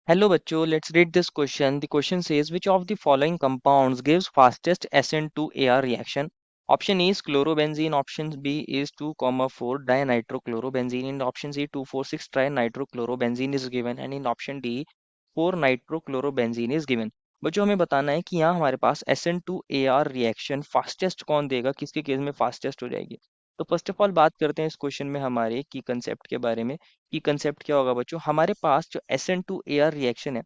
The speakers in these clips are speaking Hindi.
Hello बच्चों, let's read this question. The question says which of the following compounds gives fastest ascent to AR reaction? Option A is chlorobenzene, option B is 2,4 dinitrochlorobenzene, and option C 2,4,6 trinitrochlorobenzene is given, and in option D 4 nitrochlorobenzene is given. बच्चों हमें बताना है कि यहाँ हमारे पास ascent to AR reaction fastest कौन देगा, किसके केस में फास्टेस्ट हो जाएगी। तो फर्स्ट ऑफ ऑल बात करते हैं इस क्वेश्चन में हमारे की कंसेप्ट के बारे में कि कंसेप्ट क्या होगा बच्चों। हमारे पास जो एसएन टू एआर रिएक्शन है,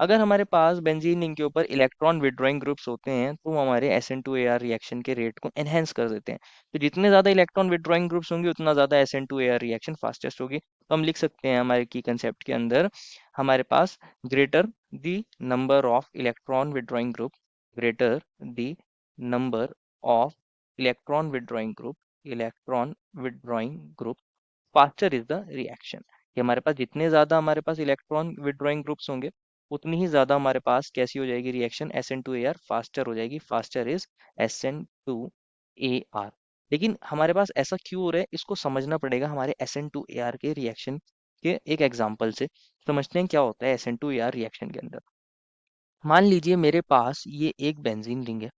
अगर हमारे पास बेंजीन रिंग के ऊपर इलेक्ट्रॉन विड्रॉइंग ग्रुप्स होते हैं तो वो हमारे एसएन टू एआर रिएक्शन के रेट को एनहेंस कर देते हैं। तो जितने ज्यादा इलेक्ट्रॉन विड्रॉइंग ग्रुप्स होंगे उतना ज्यादा S N two A R reaction fastest होगी। तो हम लिख सकते हैं हमारे की कंसेप्ट के अंदर हमारे पास greater the number of electron withdrawing group, greater the number of electron withdrawing group faster is the reaction. कि हमारे पास जितने ज्यादा हमारे पास इलेक्ट्रॉन विड्रॉइंग ग्रुप्स होंगे उतनी ही ज्यादा हमारे पास कैसी हो जाएगी reaction, S N two A R faster हो जाएगी। Faster is S N two A R. लेकिन हमारे पास ऐसा क्यों हो रहा है इसको समझना पड़ेगा हमारे S N two A R के रिएक्शन के एक एग्जाम्पल से। समझते हैं क्या होता है S N two A R reaction के अंदर। मान लीजिए मेरे पास ये एक बेंजीन रिंग है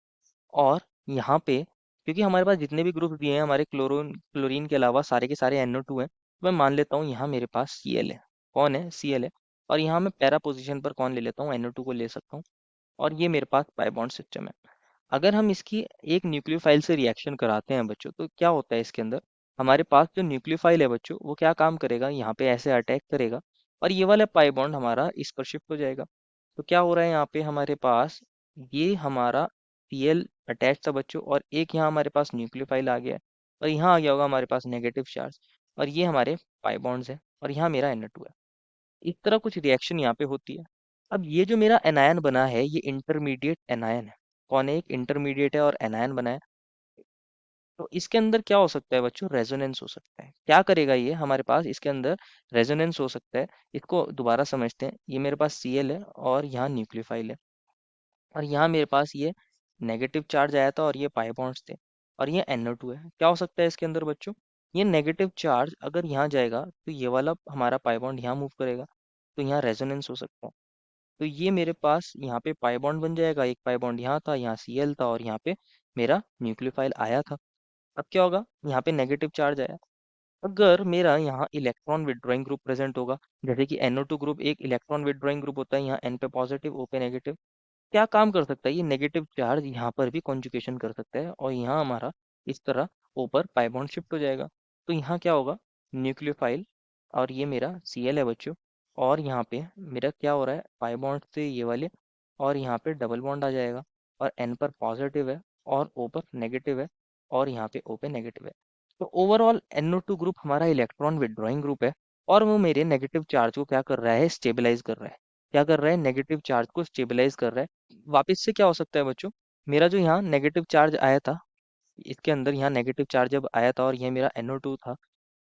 और यहाँ पे क्योंकि हमारे पास जितने भी ग्रुप दिए हैं हमारे क्लोरीन क्लोरीन के अलावा सारे के सारे NO2 हैं, तो मैं मान लेता हूँ यहाँ मेरे पास Cl है। कौन है? Cl है। और यहाँ मैं पैरा पोजीशन पर कौन ले लेता हूँ? NO2 को ले सकता हूँ। और ये मेरे पास पाई बॉन्ड सिस्टम है। अगर हम इसकी एक न्यूक्लियोफाइल से रिएक्शन कराते हैं बच्चों तो क्या होता है इसके अंदर, हमारे पास जो न्यूक्लियोफाइल है बच्चों वो क्या काम करेगा, यहाँ पे ऐसे अटैक करेगा और ये वाला पाई बॉन्ड हमारा इस पर शिफ्ट हो जाएगा। तो क्या हो रहा है यहाँ पे हमारे पास, ये हमारा Cl अटैच था बच्चों और एक यहाँ हमारे पास न्यूक्लियोफाइल आ गया है और यहाँ आ गया होगा हमारे पास नेगेटिव चार्ज और ये हमारे पाई बॉन्ड्स है और यहाँ मेरा NO2 है। इस तरह कुछ रिएक्शन यहाँ पे होती है। अब ये जो मेरा एनायन बना है ये इंटरमीडिएट एनायन है। कौन है? एक इंटरमीडिएट है और एनायन बना है। तो इसके अंदर क्या हो सकता है बच्चों? रेजोनेंस हो सकता है। क्या करेगा ये हमारे पास इसके अंदर? रेजोनेंस हो सकता है। इसको दोबारा समझते हैं। ये मेरे पास Cl है और यहाँ न्यूक्लियोफाइल है और यहाँ मेरे पास ये नेगेटिव चार्ज आया था और ये पाई बॉन्ड्स थे और ये NO2 है। क्या हो सकता है इसके अंदर बच्चों? ये नेगेटिव चार्ज अगर यहाँ जाएगा तो ये वाला हमारा पाई बॉन्ड यहाँ मूव करेगा, तो यहाँ रेजोनेंस हो सकता है। तो ये मेरे पास यहाँ पे पाई बॉन्ड बन जाएगा। एक पाई बॉन्ड यहाँ था, यहाँ Cl था और यहाँ पे मेरा न्यूक्लियोफाइल आया था। अब क्या होगा? यहाँ पे नेगेटिव चार्ज आया। अगर मेरा यहाँ इलेक्ट्रॉन विड्रॉइंग ग्रुप प्रेजेंट होगा, जैसे कि NO2 ग्रुप एक इलेक्ट्रॉन विड्रॉइंग ग्रुप होता है, यहाँ N पे पॉजिटिव O पे नेगेटिव। क्या काम कर सकता है ये नेगेटिव चार्ज? यहाँ पर भी कॉन्जुगेशन कर सकता है और यहाँ हमारा इस तरह ऊपर पाई बॉन्ड शिफ्ट हो जाएगा। तो यहाँ क्या होगा? न्यूक्लियोफाइल और ये मेरा Cl है बच्चों और यहाँ पे मेरा क्या हो रहा है? पाई बॉन्ड से ये वाले और यहाँ पे डबल बॉन्ड आ जाएगा और N पर पॉजिटिव है और O पर नेगेटिव है और यहाँ पे O पे नेगेटिव है। तो ओवरऑल NO2 ग्रुप हमारा इलेक्ट्रॉन विड्रॉइंग ग्रुप है और वो मेरे नेगेटिव चार्ज को क्या कर रहा है? स्टेबलाइज कर रहा है। क्या कर रहा है? नेगेटिव चार्ज को स्टेबलाइज कर रहा है। वापस से क्या हो सकता है बच्चों? मेरा जो यहाँ नेगेटिव चार्ज आया था, इसके अंदर यहाँ नेगेटिव चार्ज जब आया था और ये मेरा NO2 था,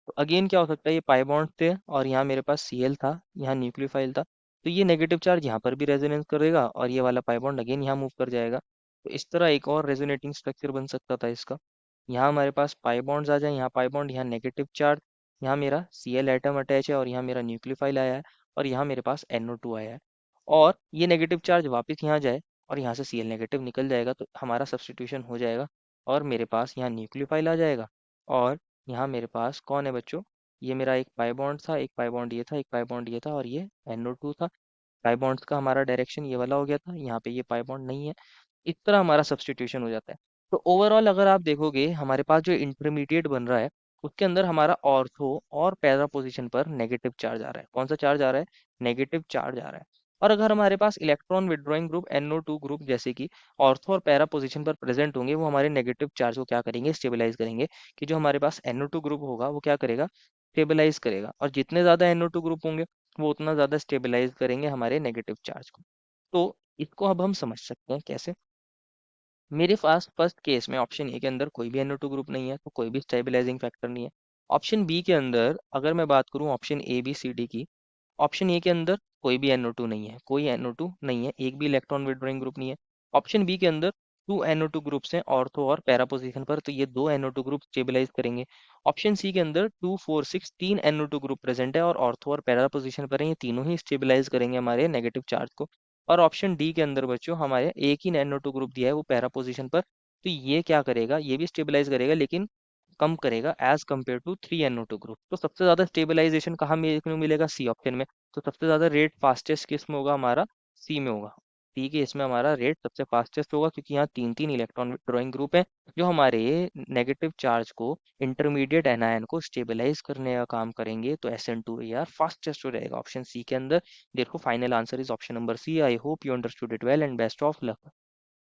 तो अगेन क्या हो सकता है? ये पाई बॉन्ड थे और यहाँ मेरे पास Cl था, यहाँ न्यूक्लियोफाइल था। तो ये नेगेटिव चार्ज यहाँ पर भी रेजोनेंस करेगा और ये वाला पाई बॉन्ड अगेन यहाँ मूव कर जाएगा। तो इस तरह एक और रेजोनेटिंग स्ट्रक्चर बन सकता था इसका। यहाँ हमारे पास पाई बॉन्ड्स आ जाए, यहाँ पाई बॉन्ड, यहाँ नेगेटिव चार्ज, यहाँ मेरा Cl एटम अटैच है और यहाँ मेरा न्यूक्लियोफाइल आया है और यहाँ मेरे पास NO2 आया है और ये नेगेटिव चार्ज वापस यहाँ जाए और यहाँ से Cl नेगेटिव निकल जाएगा तो हमारा सब्स्टिट्यूशन हो जाएगा और मेरे पास यहाँ न्यूक्लियोफाइल आ जाएगा और यहाँ मेरे पास कौन है बच्चों? ये मेरा एक पाई बॉन्ड था, एक पाई बॉन्ड ये था, एक पाई बॉन्ड ये था और ये NO2 था। पाई बॉन्ड्स का हमारा डायरेक्शन ये वाला हो गया था, यहाँ पे ये पाई बॉन्ड नहीं है। इस तरह हमारा सब्स्टिट्यूशन हो जाता है। तो ओवरऑल अगर आप देखोगे हमारे पास जो इंटरमीडिएट बन रहा है उसके अंदर हमारा ऑर्थो और पैरा पोजीशन पर नेगेटिव चार्ज आ रहा है। कौन सा चार्ज आ रहा है? नेगेटिव चार्ज आ रहा है। और अगर हमारे पास electron withdrawing group NO2 group जैसे कि ऑर्थो और पैरा पोजीशन पर प्रेजेंट होंगे, वो हमारे नेगेटिव चार्ज को क्या करेंगे? स्टेबलाइज करेंगे। कि जो हमारे पास NO2 ग्रुप होगा वो क्या करेगा? स्टेबलाइज करेगा और जितने ज्यादा NO2 ग्रुप होंगे वो उतना ज्यादा स्टेबलाइज करेंगे हमारे नेगेटिव चार्ज को। तो इसको अब हम समझ सकते हैं कैसे। मेरे पास फर्स्ट केस में ऑप्शन ए के अंदर कोई भी NO2 ग्रुप नहीं है तो कोई भी स्टेबलाइजिंग फैक्टर नहीं है। ऑप्शन बी के अंदर अगर मैं बात करूं option A B C D की, ऑप्शन ए के अंदर कोई भी NO2 नहीं है, कोई NO2 नहीं है, एक भी इलेक्ट्रॉन विड्रॉइंग ग्रुप नहीं है। ऑप्शन बी के अंदर टू NO2 ग्रुप्स हैं ऑर्थो और पैरा पोजीशन पर, तो ये दो NO2 ग्रुप स्टेबलाइज करेंगे। ऑप्शन सी के अंदर 2 4 6 तीन NO2 ग्रुप प्रेजेंट है और ऑर्थो और पैरा पोजीशन पर है, ये तीनों ही स्टेबलाइज करेंगे हमारे नेगेटिव चार्ज को। और ऑप्शन डी के अंदर बच्चों हमारे एक ही NO2 ग्रुप दिया है वो पैरा पोजीशन पर, तो ये क्या करेगा, ये भी स्टेबलाइज करेगा लेकिन कम करेगा as compare to 3 NO2 group. तो सबसे ज्यादा स्टेबलाइजेशन कहाँ देखने को मिलेगा, सी ऑप्शन में। तो सबसे ज्यादा रेट फास्टेस्ट किस में होगा, हमारा सी में होगा। सी के इसमें हमारा रेट सबसे फास्टेस्ट होगा, क्योंकि यहाँ तीन तीन इलेक्ट्रॉन विथड्रॉइंग ग्रुप है जो हमारे नेगेटिव चार्ज को, इंटरमीडिएट एनायन को स्टेबलाइज करने का काम करेंगे। तो SN2AR फास्टेस्ट हो जाएगा ऑप्शन सी के अंदर। देखो final answer is option number C. I hope you understood it well and best of luck.